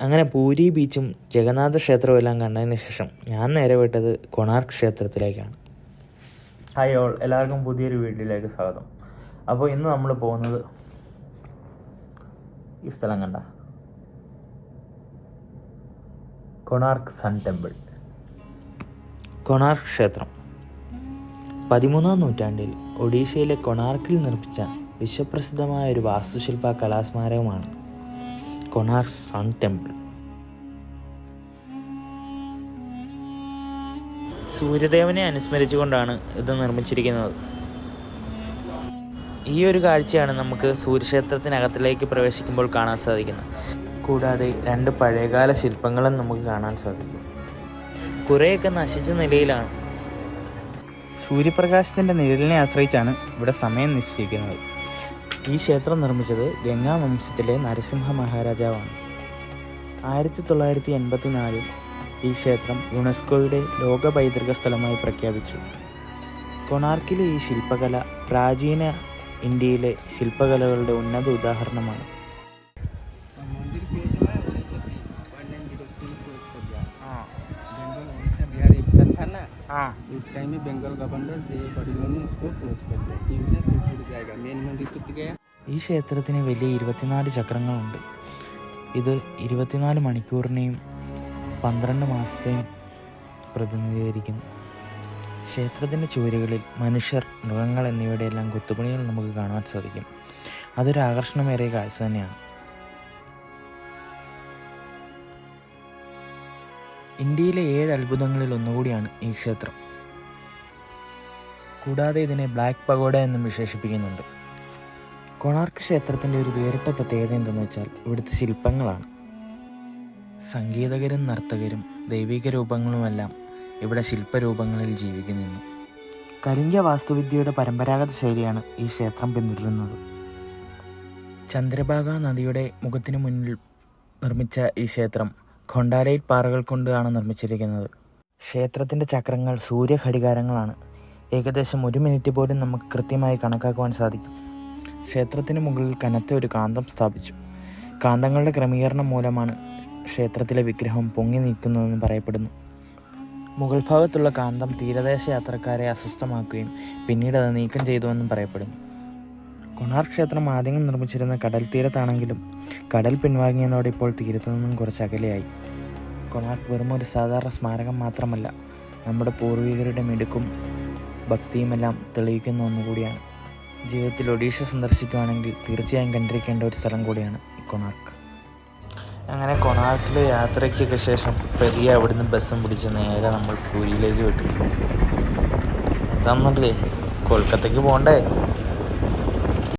അങ്ങനെ പൂരി ബീച്ചും ജഗന്നാഥ ക്ഷേത്രവും എല്ലാം കണ്ടതിന് ശേഷം ഞാൻ നേരെ വിട്ടത് കൊണാർക്ക് ക്ഷേത്രത്തിലേക്കാണ്. ഹായ് ഓൾ, എല്ലാവർക്കും പുതിയൊരു വീഡിയോയിലേക്ക് സ്വാഗതം. അപ്പോൾ ഇന്ന് നമ്മൾ പോകുന്നത് ഈ സ്ഥലം കണ്ട കൊണാർക്ക് സൺ ടെമ്പിൾ. കൊണാർക്ക് ക്ഷേത്രം 13-ാം നൂറ്റാണ്ടിൽ ഒഡീഷയിലെ കൊണാർക്കിൽ നിർമ്മിച്ച വിശ്വപ്രസിദ്ധമായ ഒരു വാസ്തുശില്പ കലാസ്മാരകമാണ് കൊണാർക്ക് സൺ ടെമ്പിൾ. സൂര്യദേവനെ അനുസ്മരിച്ചുകൊണ്ടാണ് ഇത് നിർമ്മിച്ചിരിക്കുന്നത്. ഈ ഒരു കാഴ്ചയാണ് നമുക്ക് സൂര്യക്ഷേത്രത്തിനകത്തിലേക്ക് പ്രവേശിക്കുമ്പോൾ കാണാൻ സാധിക്കുന്നത്. കൂടാതെ 2 പഴയകാല ശില്പങ്ങളും നമുക്ക് കാണാൻ സാധിക്കും. കുറേയൊക്കെ നശിച്ച നിലയിലാണ്. സൂര്യപ്രകാശത്തിൻ്റെ നിഴലിനെ ആശ്രയിച്ചാണ് ഇവിടെ സമയം നിശ്ചയിക്കുന്നത്. ഈ ക്ഷേത്രം നിർമ്മിച്ചത് ഗംഗാ വംശത്തിലെ നരസിംഹ മഹാരാജാവാണ്. 1984 ഈ ക്ഷേത്രം യുനെസ്കോയുടെ ലോക പൈതൃക സ്ഥലമായി പ്രഖ്യാപിച്ചു. കൊണാർക്കിലെ ഈ ശില്പകല പ്രാചീന ഇന്ത്യയിലെ ശില്പകലകളുടെ ഉന്നത ഉദാഹരണമാണ്. इस टाइम में बंगाल गवर्नर जे बड़ियों ने इसको क्लोज कर दिया क्योंकि ना टूट जाएगा. मेन मंदिर टूट गया. ഈ ക്ഷേത്രത്തിന് വലിയ 24 ചക്രങ്ങളുണ്ട്. ഇത് 24 മണിക്കൂറിനെയും 12 മാസത്തെയും പ്രതിനിധീകരിക്കുന്നു. ക്ഷേത്രത്തിൻ്റെ ചുവരുകളിൽ മനുഷ്യർ, മൃഗങ്ങൾ എന്നിവയുടെ എല്ലാം കൊത്തുപണികൾ നമുക്ക് കാണാൻ സാധിക്കും. അതൊരു ആകർഷണമേറിയ കാഴ്ച തന്നെയാണ്. ഇന്ത്യയിലെ 7 അത്ഭുതങ്ങളിൽ ഒന്നുകൂടിയാണ് ഈ ക്ഷേത്രം. കൂടാതെ ഇതിനെ ബ്ലാക്ക് പഗോഡ എന്നും വിശേഷിപ്പിക്കുന്നുണ്ട്. കൊണാർക്ക് ക്ഷേത്രത്തിൻ്റെ ഒരു വേറിട്ട പ്രത്യേകത എന്തെന്ന് വെച്ചാൽ ഇവിടുത്തെ ശില്പങ്ങളാണ്. സംഗീതകരും നർത്തകരും ദൈവിക രൂപങ്ങളുമെല്ലാം ഇവിടെ ശില്പരൂപങ്ങളിൽ ജീവിക്കുന്നു. കരിങ്ക വാസ്തുവിദ്യയുടെ പരമ്പരാഗത ശൈലിയാണ് ഈ ക്ഷേത്രം പിന്തുടരുന്നത്. ചന്ദ്രഭാഗ നദിയുടെ മുഖത്തിന് മുന്നിൽ നിർമ്മിച്ച ഈ ക്ഷേത്രം ഖൊണ്ടാലൈറ്റ് പാറകൾ കൊണ്ടാണ് നിർമ്മിച്ചിരിക്കുന്നത്. ക്ഷേത്രത്തിൻ്റെ ചക്രങ്ങൾ സൂര്യഘടികാരങ്ങളാണ്. ഏകദേശം 1 മിനിറ്റ് പോലും നമുക്ക് കൃത്യമായി കണക്കാക്കുവാൻ സാധിക്കും. ക്ഷേത്രത്തിന് മുകളിൽ കനത്ത ഒരു കാന്തം സ്ഥാപിച്ചു. കാന്തങ്ങളുടെ ക്രമീകരണം മൂലമാണ് ക്ഷേത്രത്തിലെ വിഗ്രഹം പൊങ്ങി നിൽക്കുന്നതെന്ന് പറയപ്പെടുന്നു. മുകൾ ഭാഗത്തുള്ള കാന്തം തീരദേശ യാത്രക്കാരെ അസ്വസ്ഥമാക്കുകയും പിന്നീട് അത് നീക്കം ചെയ്തുവെന്നും പറയപ്പെടുന്നു. കൊണാർക്ക് ക്ഷേത്രം ആദ്യം നിർമ്മിച്ചിരുന്ന കടൽ തീരത്താണെങ്കിലും കടൽ പിൻവാങ്ങിയതോടെ ഇപ്പോൾ തീരത്തു നിന്നും കുറച്ച് അകലെയായി. കൊണാർക്ക് വെറും ഒരു സാധാരണ സ്മാരകം മാത്രമല്ല, നമ്മുടെ പൂർവികരുടെ മിടുക്കും ഭക്തിയുമെല്ലാം തെളിയിക്കുന്ന ഒന്നുകൂടിയാണ്. ജീവിതത്തിൽ ഒഡീഷ സന്ദർശിക്കുകയാണെങ്കിൽ തീർച്ചയായും കണ്ടിരിക്കേണ്ട ഒരു സ്ഥലം കൂടിയാണ് കൊണാർക്ക്. അങ്ങനെ കൊണാർക്കിലെ യാത്രയ്ക്കൊക്കെ ശേഷം പെരിയ അവിടുന്ന് ബസ്സും പിടിച്ച് നേരെ നമ്മൾ പൂരിയിലേക്ക് വിട്ടു. എന്താണെന്നല്ലേ, കൊൽക്കത്തയ്ക്ക് പോകണ്ടേ?